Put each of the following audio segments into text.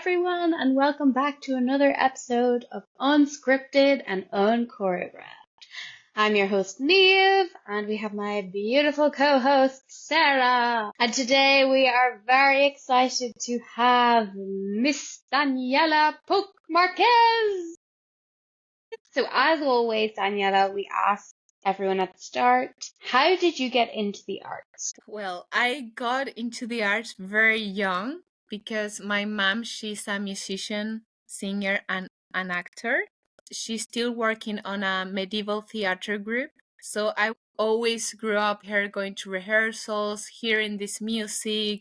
everyone, and welcome back to another episode of Unscripted and Unchoreographed. I'm your host, Neve, and we have my beautiful co-host, Sarah. And today we are very excited to have Miss Daniela Poch Márquez. So as always, Daniela, we ask everyone at the start, how did you get into the arts? Well, I got into the arts very young because my mom, she's a musician, singer, and an actor. She's still working on a medieval theater group. So I always grew up her going to rehearsals, hearing this music,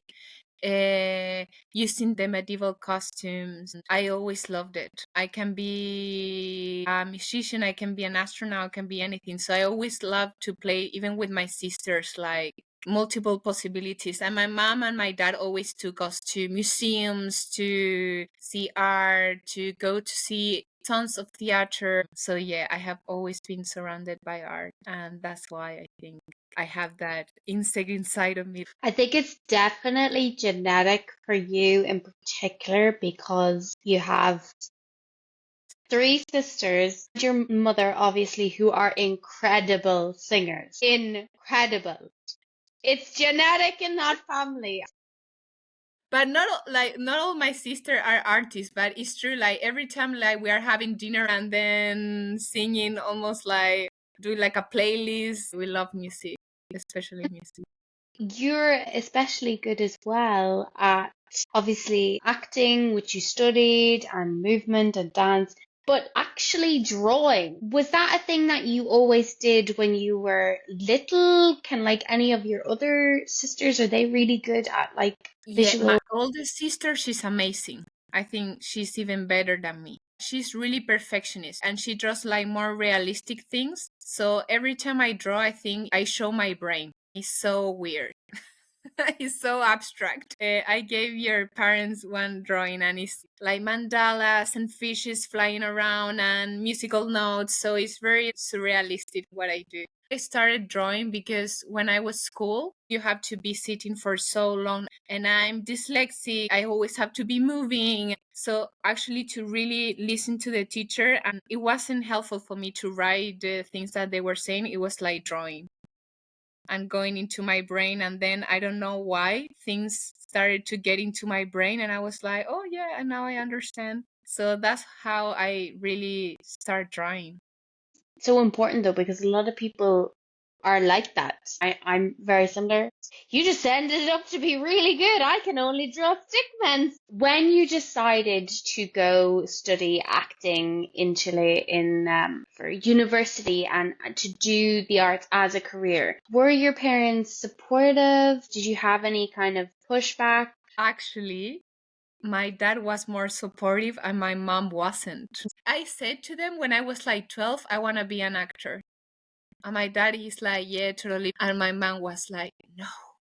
using the medieval costumes. I always loved it. I can be a musician, I can be an astronaut, I can be anything. So I always loved to play, even with my sisters, like multiple possibilities. And my mom and my dad always took us to museums, to see art, to go to see tons of theater. So yeah, I have always been surrounded by art, and that's why I think I have that instinct inside of me. I think it's definitely genetic for you in particular because you have three sisters, your mother obviously, who are incredible singers. Incredible. It's genetic in that family. But not all my sisters are artists, but it's true, like every time like we are having dinner and then singing, almost like doing like a playlist. We love music, especially music. You're especially good as well at obviously acting, which you studied, and movement and dance, but actually drawing. Was that a thing that you always did when you were little? Can like any of your other sisters, are they really good at like Yeah, visual? my oldest sister, she's amazing. I think she's even better than me. She's really perfectionist and she draws like more realistic things. So every time I draw, I think I show my brain. It's so weird. It's so abstract. I gave your parents one drawing and it's like mandalas and fishes flying around and musical notes. So it's very surrealistic what I do. I started drawing because when I was school, you have to be sitting for so long and I'm dyslexic. I always have to be moving. So actually to really listen to the teacher, and it wasn't helpful for me to write the things that they were saying. It was like drawing and going into my brain, and then I don't know why things started to get into my brain and I was like, oh yeah, and now I understand. So that's how I really start drawing. So important though, because a lot of people are like that. I'm very similar. You just ended up to be really good. I can only draw stickmen. When you decided to go study acting in Chile for university and to do the arts as a career, were your parents supportive? Did you have any kind of pushback? Actually, my dad was more supportive and my mom wasn't. I said to them when I was like 12, I want to be an actor. And my dad is like, yeah, totally. And my mom was like, no,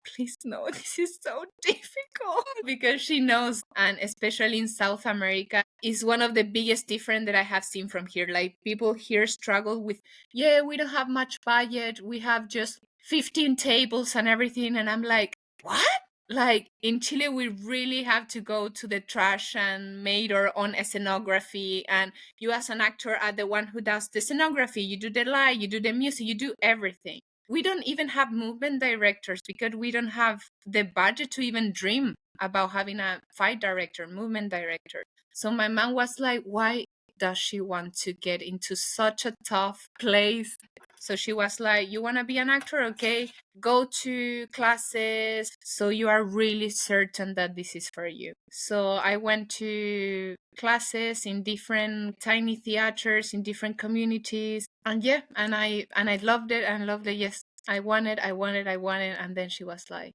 please no, this is so difficult. Because she knows, and especially in South America, is one of the biggest difference that I have seen from here. Like people here struggle with, yeah, we don't have much budget. We have just 15 tables and everything. And I'm like, what? Like in Chile, we really have to go to the trash and made our own scenography. And you as an actor are the one who does the scenography. You do the light, you do the music, you do everything. We don't even have movement directors because we don't have the budget to even dream about having a fight director, movement director. So my mom was like, why does she want to get into such a tough place? So she was like, you want to be an actor? Okay, go to classes so you are really certain that this is for you. So I went to classes in different tiny theaters in different communities, and yeah, and I loved it and loved it. Yes, I wanted, and then she was like,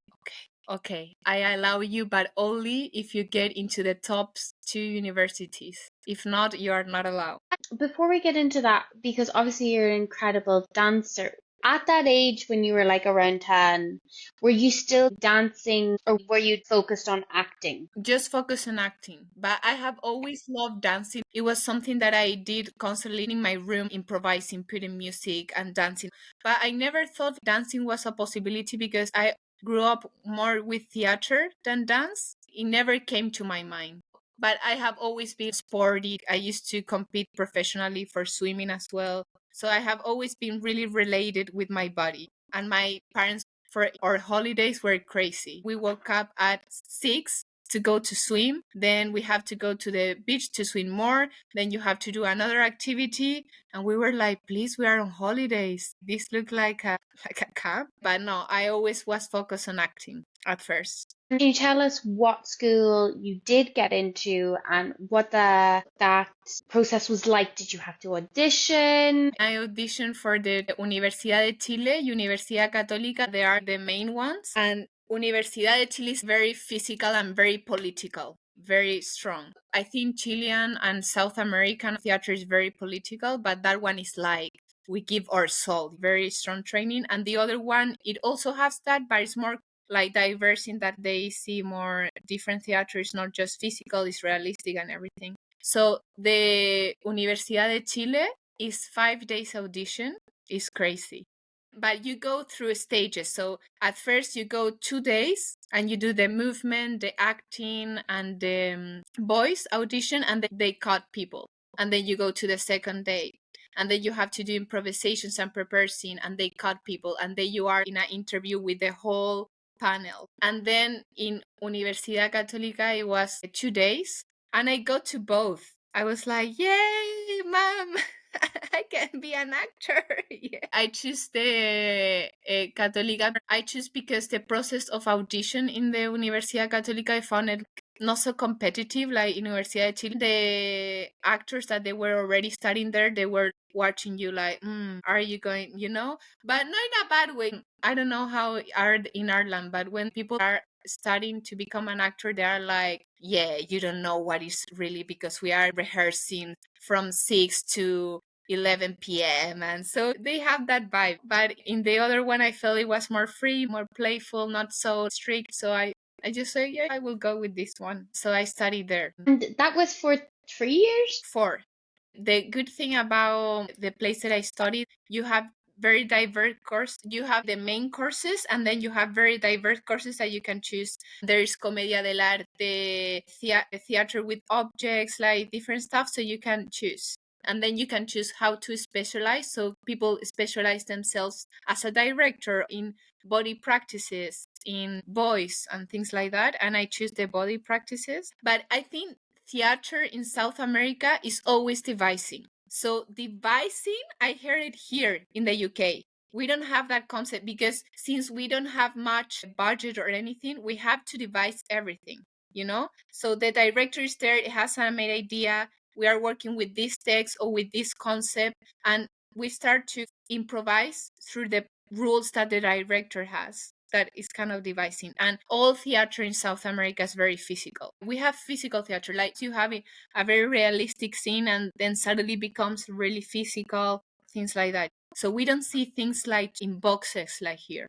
okay, I allow you, but only if you get into the top 2 universities. If not, you are not allowed. Before we get into that, because obviously you're an incredible dancer, at that age when you were like around 10, were you still dancing or were you focused on acting? Just focus on acting. But I have always loved dancing. It was something that I did constantly in my room, improvising, putting music and dancing. But I never thought dancing was a possibility because I grew up more with theater than dance. It never came to my mind. But I have always been sporty. I used to compete professionally for swimming as well. So I have always been really related with my body. And my parents for our holidays were crazy. We woke up at 6 to go to swim. Then we have to go to the beach to swim more. Then you have to do another activity. And we were like, please, we are on holidays. This looked like a camp. But no, I always was focused on acting at first. Can you tell us what school you did get into and what that process was like? Did you have to audition? I auditioned for the Universidad de Chile, Universidad Católica. They are the main ones. And Universidad de Chile is very physical and very political, very strong. I think Chilean and South American theater is very political, but that one is like we give our soul, very strong training. And the other one, it also has that, but it's more like diverse in that they see more different theater. It's not just physical, it's realistic and everything. So the Universidad de Chile is 5 days audition. Is crazy. But you go through stages. So at first you go 2 days and you do the movement, the acting, and the voice audition, and they cut people. And then you go to the second day. And then you have to do improvisations and prepare scene, and they cut people. And then you are in an interview with the whole panel. And then in Universidad Católica, it was 2 days. And I got to both. I was like, yay, mom, I can be an actor. Yeah. I choose the Católica. I choose because the process of audition in the Universidad Católica, I found it not so competitive like Universidad de Chile. The actors that they were already studying there, they were watching you like, are you going, but not in a bad way. I don't know how are in Ireland, but when people are starting to become an actor, they are like, yeah, you don't know what is really, because we are rehearsing from 6 to 11 p.m. And so they have that vibe. But in the other one, I felt it was more free, more playful, not so strict. So I just say, yeah, I will go with this one. So I studied there. And that was for 3 years? 4. The good thing about the place that I studied, you have very diverse course. You have the main courses, and then you have very diverse courses that you can choose. There is Comedia dell'arte, theater with objects, like different stuff, so you can choose. And then you can choose how to specialize. So people specialize themselves as a director in body practices, in voice and things like that. And I choose the body practices. But I think theater in South America is always devising. So devising, I heard it here in the UK. We don't have that concept because since we don't have much budget or anything, we have to devise everything, So the director is there, it has an idea, we are working with this text or with this concept, and we start to improvise through the rules that the director has. That is kind of devising. And all theater in South America is very physical. We have physical theater, like you have a very realistic scene and then suddenly becomes really physical, things like that. So we don't see things like in boxes like here.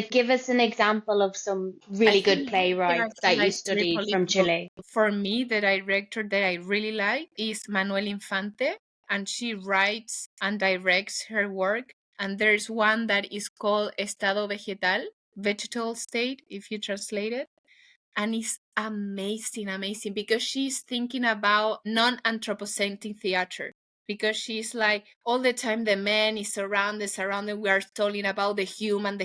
Give us an example of some really good playwrights that you studied from Chile. For me, the director that I really like is Manuel Infante, and she writes and directs her work. And there's one that is called Estado Vegetal, vegetal state, if you translate it. And it's amazing, because she's thinking about non-anthropocentric theater. Because she's like, all the time the man is surrounded, we are talking about the human,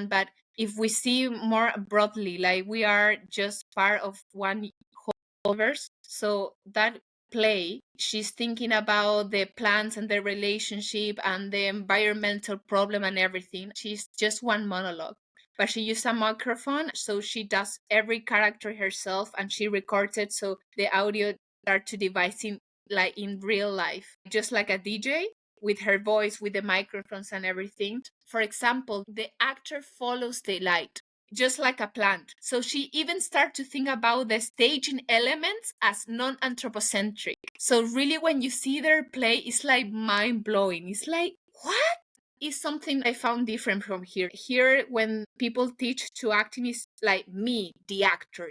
but if we see more broadly, like we are just part of one whole verse. So that play, she's thinking about the plants and the relationship and the environmental problem and everything. She's just one monologue, but she used a microphone, so she does every character herself and she records it, so the audio start to devising like in real life, just like a DJ with her voice, with the microphones and everything. For example, the actor follows the light just like a plant. So she even started to think about the staging elements as non-anthropocentric. So really when you see their play, it's like mind-blowing. It's like, what? Is something I found different from here. Here, when people teach to acting, is like me, the actor,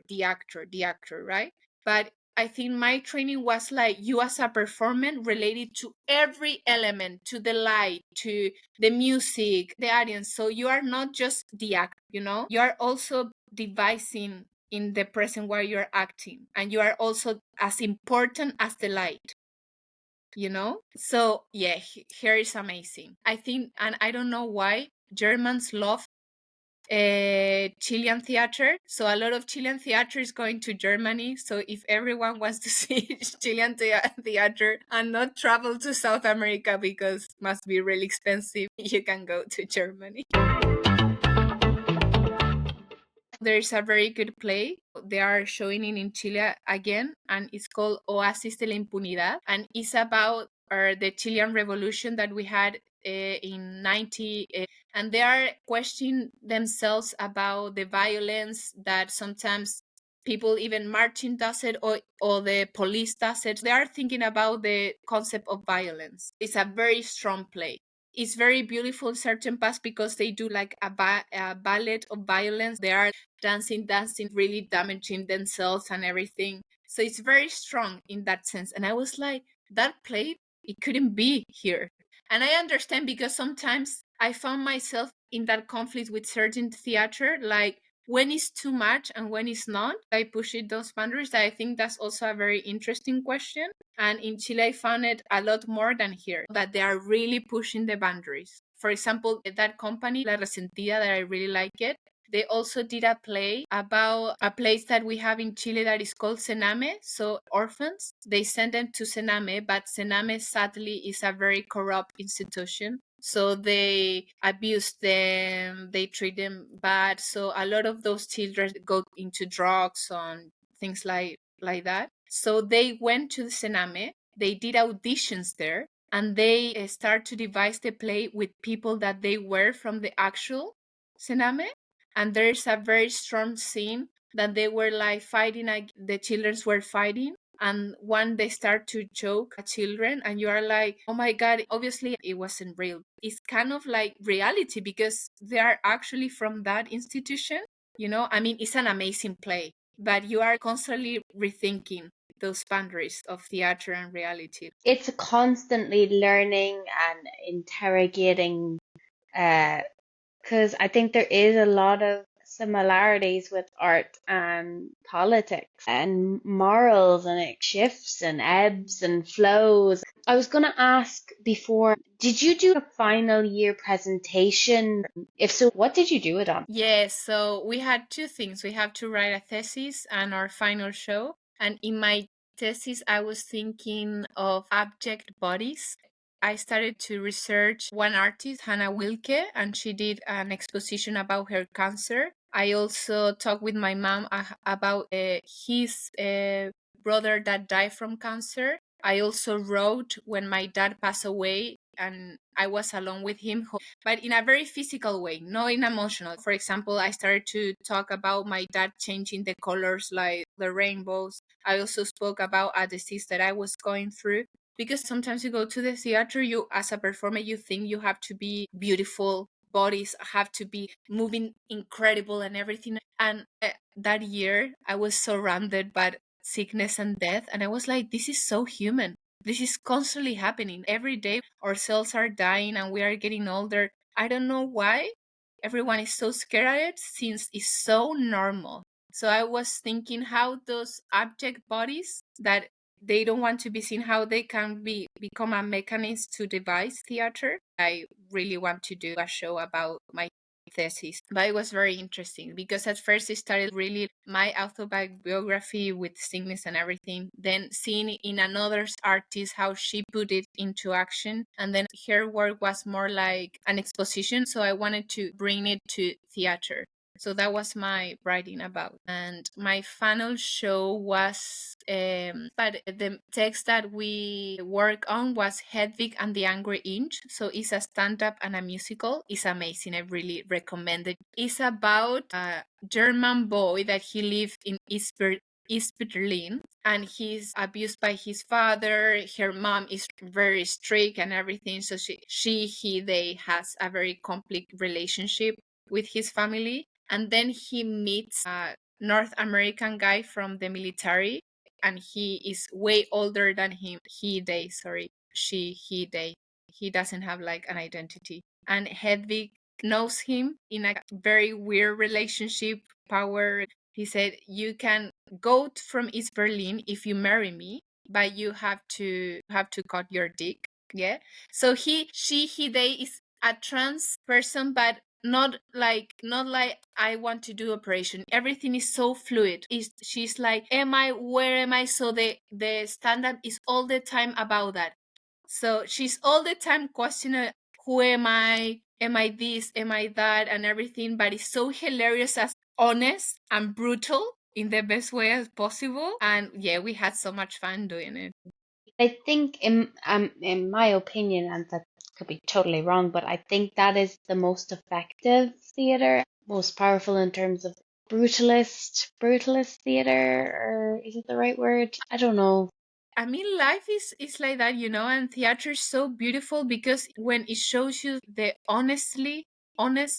right? But I think my training was like you as a performer related to every element, to the light, to the music, the audience. So you are not just the actor, you are also devising in the present while you're acting, and you are also as important as the light, you know? So yeah, here is amazing. I think, and I don't know why Germans love Chilean theater. So a lot of Chilean theater is going to Germany. So if everyone wants to see Chilean theater and not travel to South America because it must be really expensive, you can go to Germany. There's a very good play. They are showing it in Chile again, and it's called Oasis de la Impunidad, and it's about the Chilean revolution that we had in 90, and they are questioning themselves about the violence that sometimes people, even marching, does it, or the police does it. They are thinking about the concept of violence. It's a very strong play. It's very beautiful certain parts because they do like a ballet of violence. They are dancing, really damaging themselves and everything. So it's very strong in that sense. And I was like, that play, it couldn't be here. And I understand because sometimes I found myself in that conflict with certain theater, like when it's too much and when it's not. I push it those boundaries. I think that's also a very interesting question. And in Chile, I found it a lot more than here, that they are really pushing the boundaries. For example, that company, La Resentida, that I really like it, they also did a play about a place that we have in Chile that is called Sename. So orphans, they send them to Sename, but Sename sadly is a very corrupt institution. So they abuse them, they treat them bad. So a lot of those children go into drugs and things like that. So they went to the Sename, they did auditions there, and they start to devise the play with people that they were from the actual Sename. And there's a very strong scene that they were like fighting, the children were fighting, and one they start to choke children, and you are like, oh my god, obviously it wasn't real. It's kind of like reality because they are actually from that institution, you know. I mean, it's an amazing play, but you are constantly rethinking those boundaries of theater and reality. It's constantly learning and interrogating, because I think there is a lot of similarities with art and politics and morals, and it shifts and ebbs and flows. I was going to ask before, did you do a final year presentation? If so, what did you do it on? Yes, so we had two things. We have to write a thesis and our final show. And in my thesis, I was thinking of abject bodies. I started to research one artist, Hannah Wilke, and she did an exposition about her cancer. I also talked with my mom about his brother that died from cancer. I also wrote when my dad passed away and I was alone with him, but in a very physical way, not in emotional. For example, I started to talk about my dad changing the colors like the rainbows. I also spoke about a disease that I was going through, because sometimes you go to the theater, you as a performer, you think you have to be beautiful, bodies have to be moving incredible and everything. And that year I was surrounded by sickness and death, and I was like, this is so human. This is constantly happening every day. Our cells are dying and we are getting older. I don't know why everyone is so scared of it, since it's so normal. So I was thinking how those abject bodies that they don't want to be seen, how they can become a mechanism to devise theater. I really want to do a show about my thesis, but it was very interesting because at first it started really my autobiography with sickness and everything, then seeing in another artist how she put it into action, and then her work was more like an exposition, so I wanted to bring it to theater. So that was my writing about. And my final show was, but the text that we work on was Hedwig and the Angry Inch. So it's a stand-up and a musical. It's amazing. I really recommend it. It's about a German boy that he lived in East Berlin, and he's abused by his father. Her mom is very strict and everything. So they has a very complex relationship with his family. And then he meets a North American guy from the military, and he is way older than him. They. He doesn't have like an identity. And Hedwig knows him in a very weird relationship, power. He said, you can go from East Berlin if you marry me, but you have to cut your dick. Yeah. So he, they is a trans person, but not like I want to do operation. Everything is so fluid. She's like, am I, where am I? So the stand-up is all the time about that. So she's all the time questioning, who am I? Am I this? Am I that? And everything. But it's so hilarious, as honest and brutal in the best way as possible. And yeah, we had so much fun doing it. I think, in my opinion, and that could be totally wrong, but I think that is the most effective theater, most powerful in terms of brutalist theater, or is it the right word? I don't know. I mean, life is like that, and theater is so beautiful because when it shows you the honest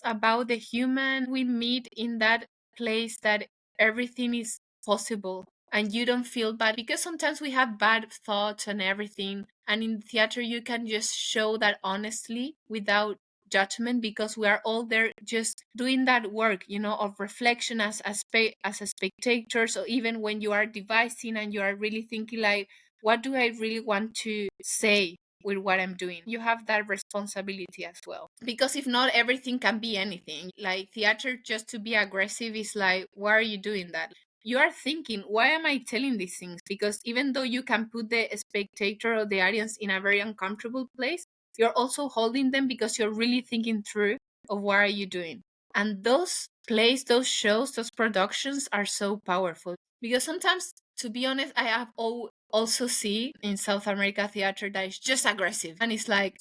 about the human we meet in that place, that everything is possible and you don't feel bad, because sometimes we have bad thoughts and everything, and in theater you can just show that honestly without judgment, because we are all there just doing that work, of reflection as a spectators, or even when you are devising and you are really thinking like, what do I really want to say with what I'm doing? You have that responsibility as well. Because if not, everything can be anything. Like theater, just to be aggressive is like, why are you doing that? You are thinking, why am I telling these things? Because even though you can put the spectator or the audience in a very uncomfortable place, you're also holding them because you're really thinking through of what are you doing. And those plays, those shows, those productions are so powerful. Because sometimes, to be honest, I have also see in South America theater that is just aggressive. And it's like,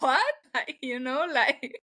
what? Like,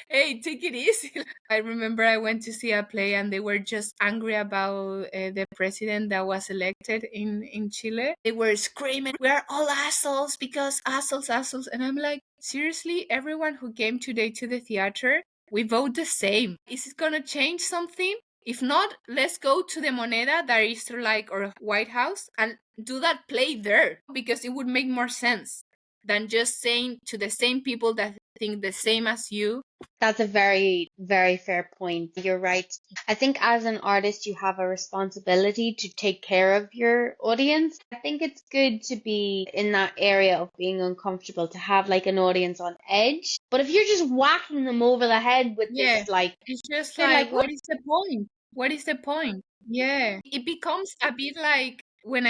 hey, take it easy. I remember I went to see a play and they were just angry about the president that was elected in Chile. They were screaming, we are all assholes because assholes. And I'm like, seriously, everyone who came today to the theater, we vote the same. Is it going to change something? If not, let's go to the Moneda that is like our White House and do that play there, because it would make more sense than just saying to the same people that think the same as you. That's a very, very fair point. You're right. I think as an artist, you have a responsibility to take care of your audience. I think it's good to be in that area of being uncomfortable, to have like an audience on edge. But if you're just whacking them over the head with Yeah, this, like, it's just they're like, like, what? what is the point? What is the point? Yeah, it becomes a bit like when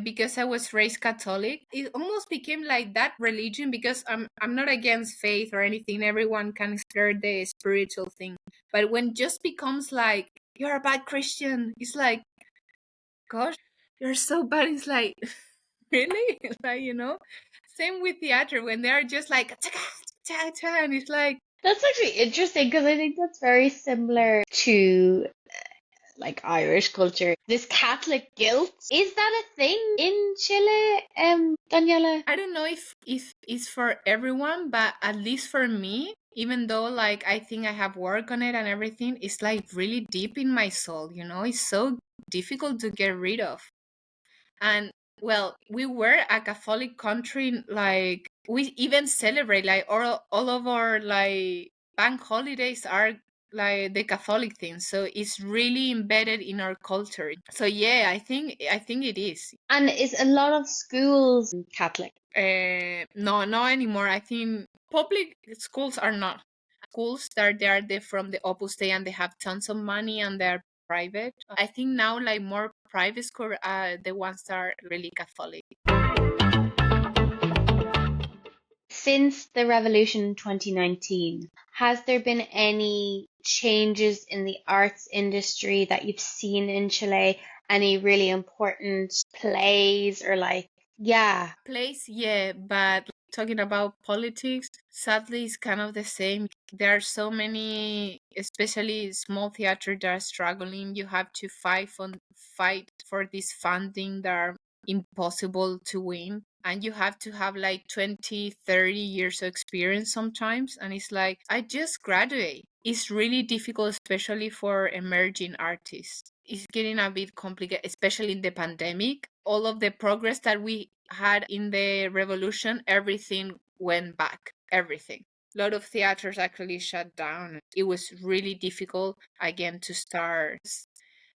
because I was raised Catholic, it almost became like that religion, because I'm not against faith or anything. Everyone can explore the spiritual thing, but when just becomes like, you're a bad Christian, it's like, gosh, you're so bad. It's like, really? Like, same with theater when they're just like, and it's like, That's actually interesting because I think that's very similar to like Irish culture. This Catholic guilt. Is that a thing in Chile, Daniela? I don't know if it's for everyone, but at least for me, even though like I think I have work on it and everything, it's like really deep in my soul, It's so difficult to get rid of. And well, we were a Catholic country, like we even celebrate like all of our like bank holidays are like the Catholic thing. So it's really embedded in our culture. So yeah, I think it is. And is a lot of schools Catholic? No, not anymore. I think public schools are not. Schools that they are from the Opus Dei and they have tons of money and they're private. I think now like more private school are the ones that are really Catholic. Since the revolution in 2019, has there been any changes in the arts industry that you've seen in Chile? Any really important plays or like, yeah. Place, yeah, but talking about politics, sadly, it's kind of the same. There are so many, especially small theater that are struggling. You have to fight for this funding that are impossible to win. And you have to have like 20, 30 years of experience sometimes. And it's like, I just graduate. It's really difficult, especially for emerging artists. It's getting a bit complicated, especially in the pandemic. All of the progress that we had in the revolution, everything went back. Everything. A lot of theaters actually shut down. It was really difficult again to start.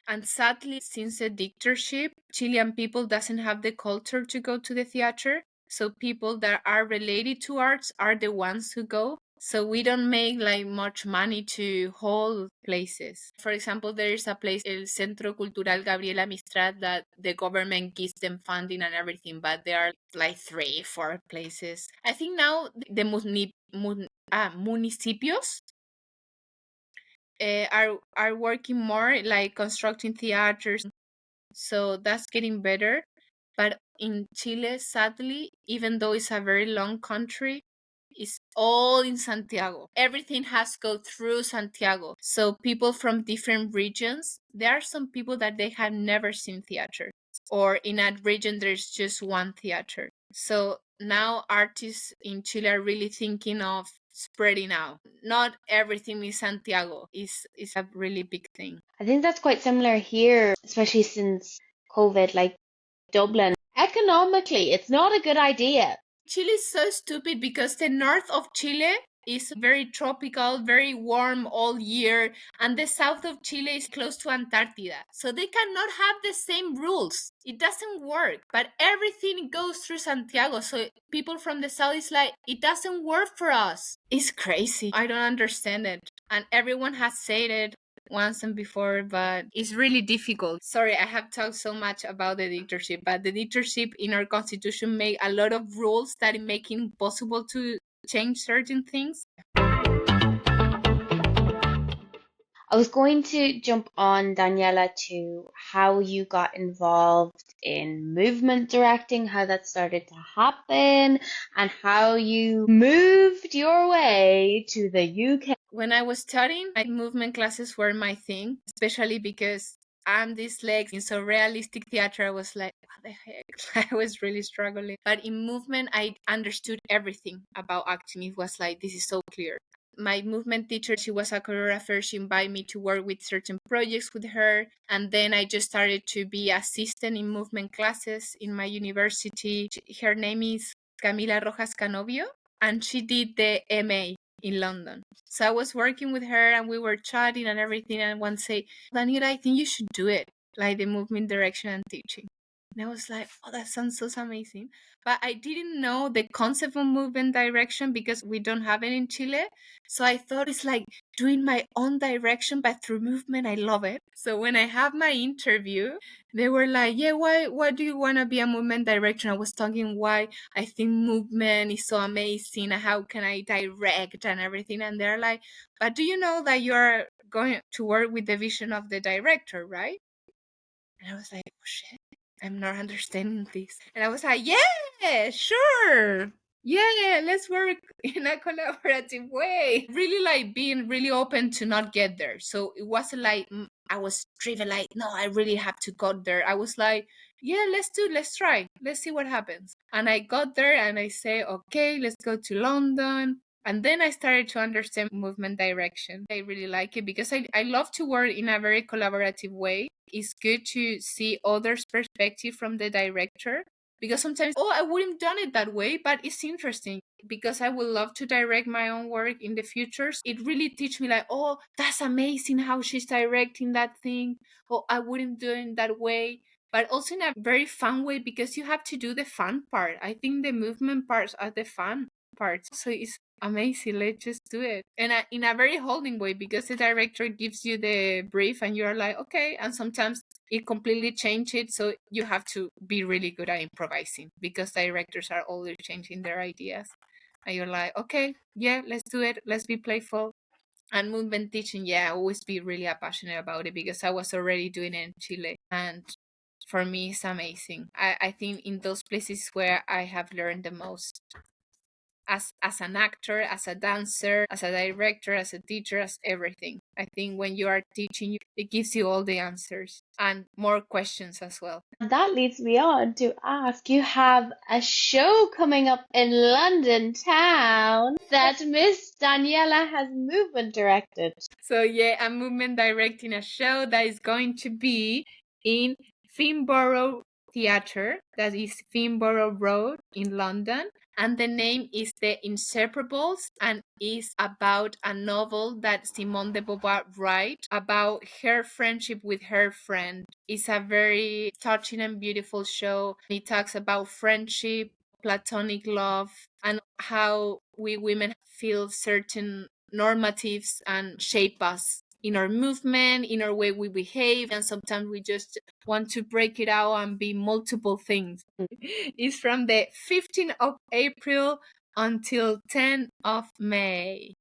And sadly, since the dictatorship, Chilean people doesn't have the culture to go to the theater. So people that are related to arts are the ones who go. So we don't make like much money to hold places. For example, there is a place, El Centro Cultural Gabriela Mistral, that the government gives them funding and everything, but there are like 3-4 places. I think now the municipios are working more, like constructing theaters, so that's getting better. But in Chile, sadly, even though it's a very long country, it's all in Santiago. Everything has to go through Santiago. So people from different regions, there are some people that they have never seen theater, or in a region there's just one theater. So now artists in Chile are really thinking of spreading out. Not everything is Santiago is a really big thing. I think that's quite similar here, especially since COVID, like Dublin. Economically, it's not a good idea. Chile is so stupid because the north of Chile is very tropical, very warm all year, and the south of Chile is close to Antarctica. So they cannot have the same rules. It doesn't work. But everything goes through Santiago. So people from the south is like, it doesn't work for us. It's crazy. I don't understand it. And everyone has said it once and before, but it's really difficult. Sorry, I have talked so much about the dictatorship, but the dictatorship in our constitution made a lot of rules that make it impossible to change certain things. I was going to jump on, Daniela, to how you got involved in movement directing, how that started to happen, and how you moved your way to the UK. When I was studying, my movement classes were my thing, especially because I'm dyslexic. So realistic theater, I was like, what the heck? I was really struggling. But in movement, I understood everything about acting. It was like, this is so clear. My movement teacher, she was a choreographer. She invited me to work with certain projects with her. And then I just started to be assistant in movement classes in my university. Her name is Camila Rojas Canovio, and she did the MA in London. So I was working with her and we were chatting and everything. And one say, Daniela, I think you should do it, like the movement direction and teaching. And I was like, oh, that sounds so amazing. But I didn't know the concept of movement direction because we don't have it in Chile. So I thought it's like doing my own direction, but through movement. I love it. So when I have my interview, they were like, yeah, why do you want to be a movement director? I was talking why I think movement is so amazing. How can I direct and everything? And they're like, but do you know that you're going to work with the vision of the director, right? And I was like, oh shit, I'm not understanding this. And I was like, yeah, sure. Yeah, let's work in a collaborative way. Really like being really open to not get there. So it wasn't like I was driven like, no, I really have to go there. I was like, yeah, let's try. Let's see what happens. And I got there and I say, okay, let's go to London. And then I started to understand movement direction. I really like it because I love to work in a very collaborative way. It's good to see others' perspective from the director because sometimes, oh, I wouldn't have done it that way, but it's interesting because I would love to direct my own work in the futures. It really teach me like, oh, that's amazing how she's directing that thing. Oh, I wouldn't do it that way. But also in a very fun way because you have to do the fun part. I think the movement parts are the fun parts. So it's amazing, let's just do it. And in a very holding way because the director gives you the brief and you're like, okay. And sometimes it completely changes it, so you have to be really good at improvising because directors are always changing their ideas. And you're like, okay, yeah, let's do it, let's be playful. And movement teaching, yeah, I always be really passionate about it because I was already doing it in Chile. And for me, it's amazing. I think in those places where I have learned the most as an actor, as a dancer, as a director, as a teacher, as everything. I think when you are teaching, it gives you all the answers and more questions as well. That leads me on to ask, you have a show coming up in London town that Miss Daniela has movement directed. So yeah, I'm movement directing a show that is going to be in Finborough Theatre, that is Finborough Road in London. And the name is The Inseparables, and is about a novel that Simone de Beauvoir wrote about her friendship with her friend. It's a very touching and beautiful show. It talks about friendship, platonic love, and how we women feel certain normatives and shape us in our movement, in our way we behave, and sometimes we just want to break it out and be multiple things. It's from the 15th of April until 10th of May.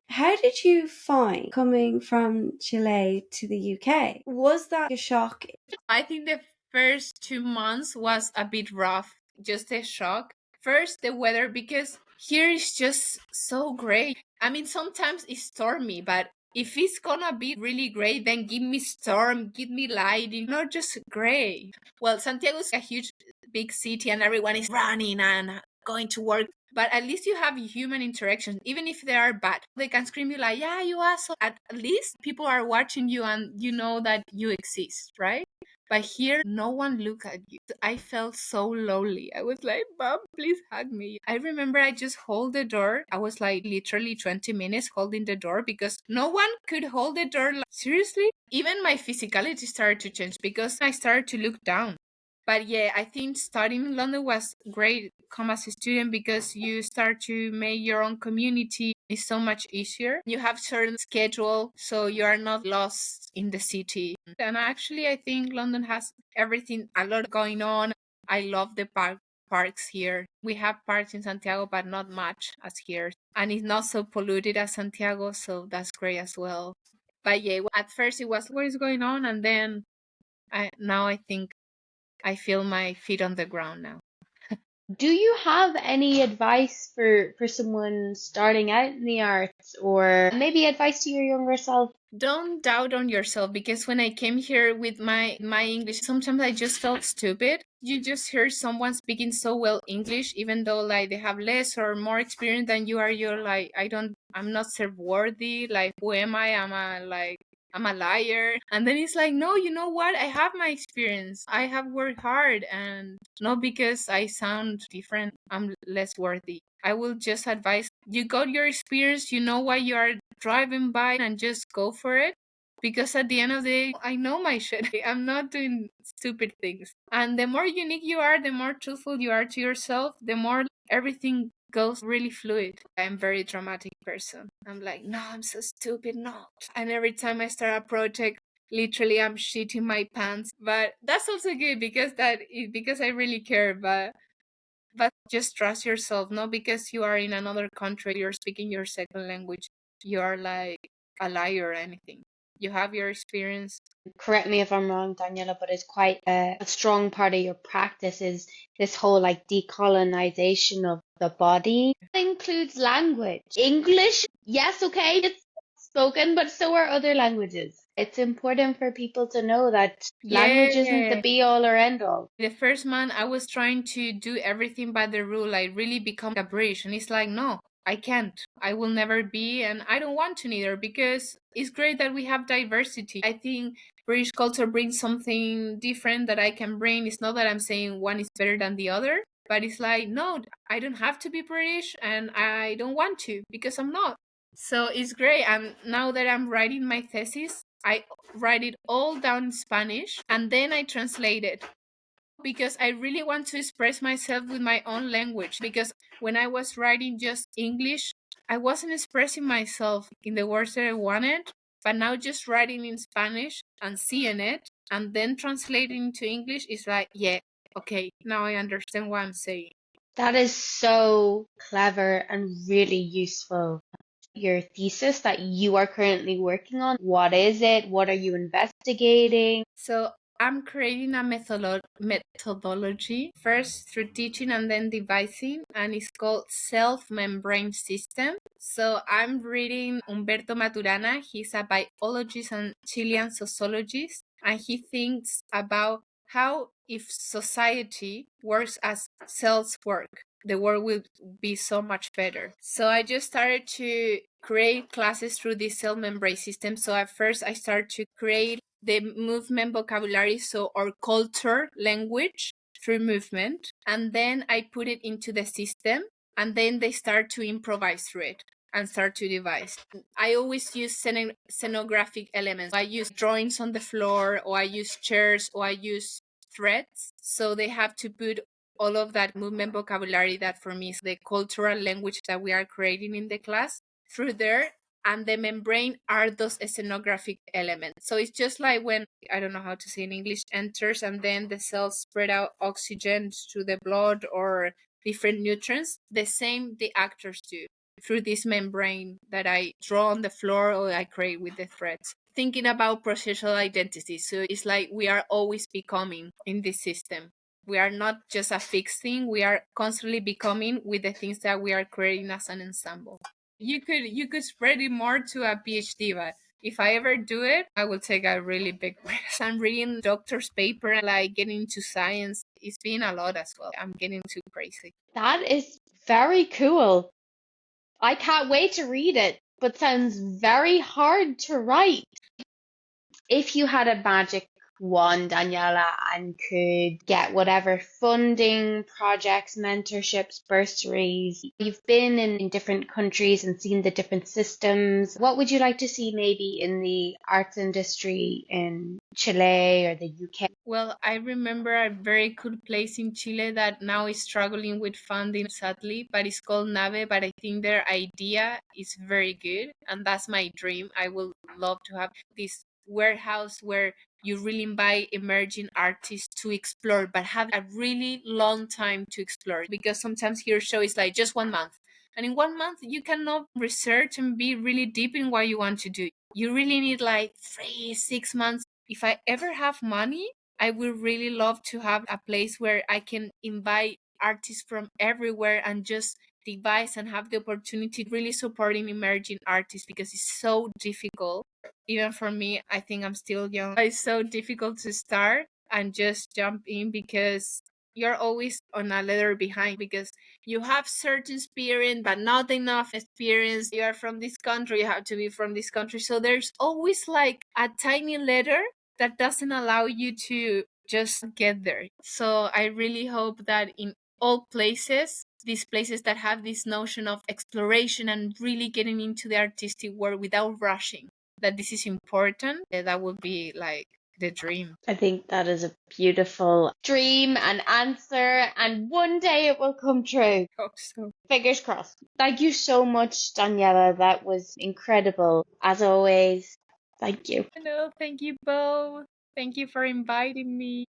How did you find coming from Chile to the UK? Was that a shock? I think the first 2 months was a bit rough, just a shock. First, the weather, because here is just so great. I mean, sometimes it's stormy, but if it's gonna be really great, then give me storm, give me lightning, not just gray. Well, Santiago's a huge, big city, and everyone is running and going to work. But at least you have human interactions, even if they are bad. They can scream you like, yeah, you asshole. At least people are watching you and you know that you exist, right? But here, no one look at you. I felt so lonely. I was like, Mom, please hug me. I remember I just hold the door. I was like literally 20 minutes holding the door because no one could hold the door. Like, seriously? Even my physicality started to change because I started to look down. But yeah, I think studying in London was great. Come as a student because you start to make your own community. It's so much easier. You have certain schedule, so you are not lost in the city. And actually, I think London has everything, a lot going on. I love the parks here. We have parks in Santiago, but not much as here. And it's not so polluted as Santiago, so that's great as well. But yeah, at first it was, what is going on? And then now I think I feel my feet on the ground now. Do you have any advice for someone starting out in the arts, or maybe advice to your younger self? Don't doubt on yourself, because when I came here with my English, sometimes I just felt stupid. You just hear someone speaking so well English, even though like they have less or more experience than you are. You're like, I'm not serve worthy. Like, who am I? I'm a liar. And then it's like, no, you know what? I have my experience. I have worked hard, and not because I sound different, I'm less worthy. I will just advise you got your experience, you know why you are driving by, and just go for it. Because at the end of the day, I know my shit. I'm not doing stupid things. And the more unique you are, the more truthful you are to yourself, the more everything goes really fluid. I'm a very dramatic person. I'm like, no, I'm so stupid, no. And every time I start a project, literally I'm shitting my pants. But that's also good because I really care. But just trust yourself, not because you are in another country, you're speaking your second language, you are like a liar or anything. You have your experience. Correct me if I'm wrong, Daniela, but it's quite a strong part of your practice is this whole like decolonization of the body. It includes language. English, yes, okay, it's spoken, but so are other languages. It's important for people to know that language isn't the Yeah. be all or end all. The first month I was trying to do everything by the rule, I really become a British, and it's like, no, I can't. I will never be, and I don't want to neither, because it's great that we have diversity. I think British culture brings something different that I can bring. It's not that I'm saying one is better than the other, but it's like, no, I don't have to be British, and I don't want to, because I'm not. So it's great. And now that I'm writing my thesis, I write it all down in Spanish and then I translate it, because I really want to express myself with my own language. Because when I was writing just English, I wasn't expressing myself in the words that I wanted. But now just writing in Spanish and seeing it and then translating to English is like, yeah, okay, now I understand what I'm saying. That is so clever and really useful. Your thesis that you are currently working on, what is it? What are you investigating? So I'm creating a methodology, first through teaching and then devising, and it's called self-membrane system. So I'm reading Humberto Maturana. He's a biologist and Chilean sociologist, and he thinks about how if society works as cells work, the world will be so much better. So I just started to create classes through this cell membrane system. So at first I started to create the movement vocabulary, so our culture language, through movement, and then I put it into the system, and then they start to improvise through it and start to devise. I always use scenographic elements. I use drawings on the floor, or I use chairs, or I use threads. So they have to put all of that movement vocabulary that for me is the cultural language that we are creating in the class through there. And the membrane are those scenographic elements. So it's just like when, I don't know how to say in English, enters, and then the cells spread out oxygen to the blood or different nutrients. The same the actors do through this membrane that I draw on the floor or I create with the threads. Thinking about processual identity. So it's like we are always becoming in this system. We are not just a fixed thing. We are constantly becoming with the things that we are creating as an ensemble. You could spread it more to a PhD, but if I ever do it, I will take a really big risk. I'm reading doctor's paper and like getting into science. It's been a lot as well. I'm getting too crazy. That is very cool. I can't wait to read it, but sounds very hard to write. If you had a magic wand, Daniela, and could get whatever funding, projects, mentorships, bursaries, you've been in different countries and seen the different systems. What would you like to see maybe in the arts industry in Chile or the UK? Well, I remember a very cool place in Chile that now is struggling with funding, sadly, but it's called Nave. But I think their idea is very good, and that's my dream. I would love to have this warehouse where you really invite emerging artists to explore, but have a really long time to explore. Because sometimes your show is like just 1 month. And in 1 month, you cannot research and be really deep in what you want to do. You really need like 3-6 months. If I ever have money, I would really love to have a place where I can invite artists from everywhere and just devise and have the opportunity really supporting emerging artists, because it's so difficult. Even for me, I think I'm still young. It's so difficult to start and just jump in, because you're always on a letter behind, because you have certain experience but not enough experience. You are from this country, you have to be from this country. So there's always like a tiny letter that doesn't allow you to just get there. So I really hope that in all places, these places that have this notion of exploration and really getting into the artistic world without rushing, that this is important, that would be like the dream. I think that is a beautiful dream and answer, and one day it will come true. Hope so. Fingers crossed. Thank you so much, Daniela. That was incredible. As always, thank you. No, thank you both. Thank you for inviting me.